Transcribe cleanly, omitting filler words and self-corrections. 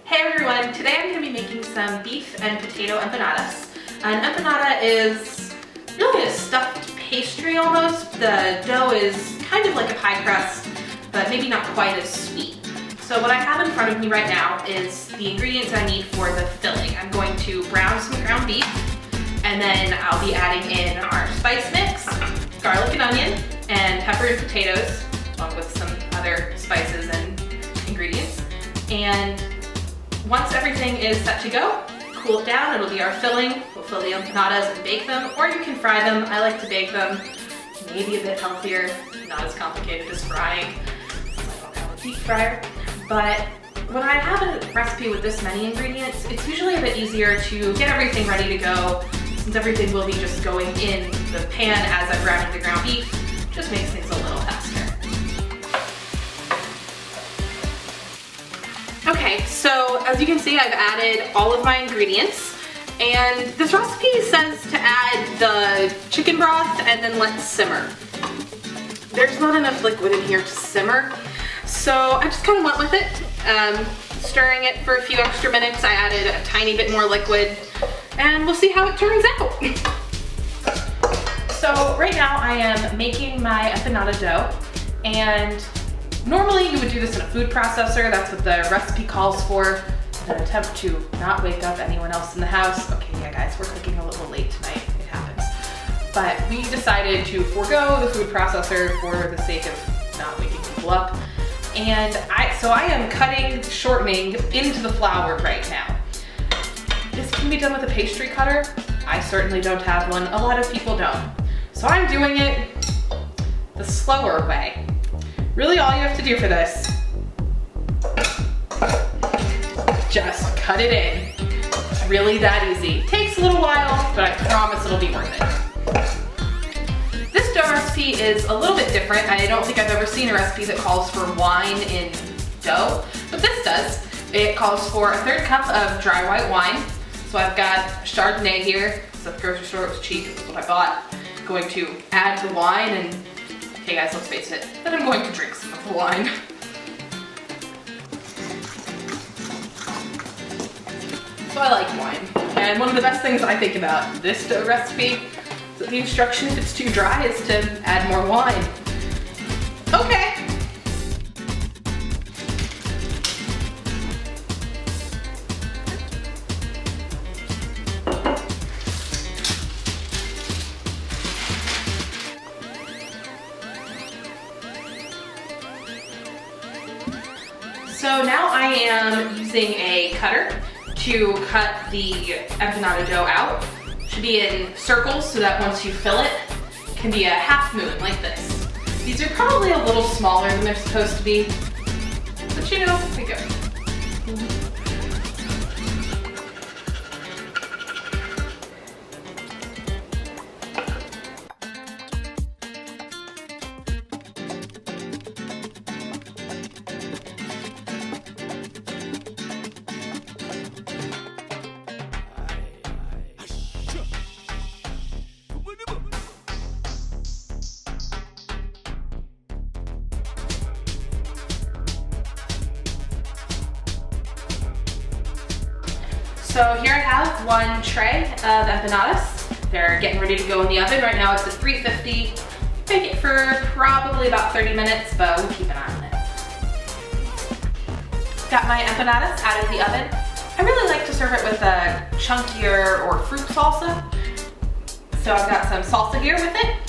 Hey everyone, today I'm going to be making some beef and potato empanadas. An empanada is really a stuffed pastry almost. The dough is kind of like a pie crust, but maybe not quite as sweet. So what I have in front of me right now is the ingredients I need for the filling. I'm going to brown some ground beef, and then I'll be adding in our spice mix, garlic and onion, and pepper and potatoes, along with some other spices and ingredients. And once everything is set to go, cool it down, it'll be our filling. We'll fill the empanadas and bake them, or you can fry them. I like to bake them, maybe a bit healthier, not as complicated as frying. I don't have a deep fryer. But when I have a recipe with this many ingredients, it's usually a bit easier to get everything ready to go, since everything will be just going in the pan as I'm browning the ground beef. Just makes things a little faster. Okay, so as you can see, I've added all of my ingredients, and this recipe says to add the chicken broth and then let simmer. There's not enough liquid in here to simmer, so I just kind of went with it. Stirring it for a few extra minutes, I added a tiny bit more liquid, and we'll see how it turns out. So right now I am making my empanada dough, and normally you would do this in a food processor. That's what the recipe calls for, in an attempt to not wake up anyone else in the house. Okay, yeah guys, we're cooking a little late tonight, it happens. But we decided to forego the food processor for the sake of not waking people up. And so I am cutting shortening into the flour right now. This can be done with a pastry cutter. I certainly don't have one, a lot of people don't. So I'm doing it the slower way. Really all you have to do for this, just cut it in. It's really that easy. Takes a little while, but I promise it'll be worth it. This dough recipe is a little bit different. I don't think I've ever seen a recipe that calls for wine in dough, but this does. It calls for a 1/3 cup of dry white wine. So I've got Chardonnay here. So at the grocery store, it was cheap, that's what I bought. I'm going to add the wine, and hey guys, let's face it, then I'm going to drink some of the wine. So I like wine. And one of the best things I think about this dough recipe is that the instruction, if it's too dry, is to add more wine. Okay. So now I am using a cutter to cut the empanada dough out. It should be in circles so that once you fill it, it can be a half moon like this. These are probably a little smaller than they're supposed to be, but you know, we go. So here I have one tray of empanadas. They're getting ready to go in the oven. Right now it's at 350. Bake it for probably about 30 minutes, but we'll keep an eye on it. Got my empanadas out of the oven. I really like to serve it with a chunkier or fruit salsa. So I've got some salsa here with it.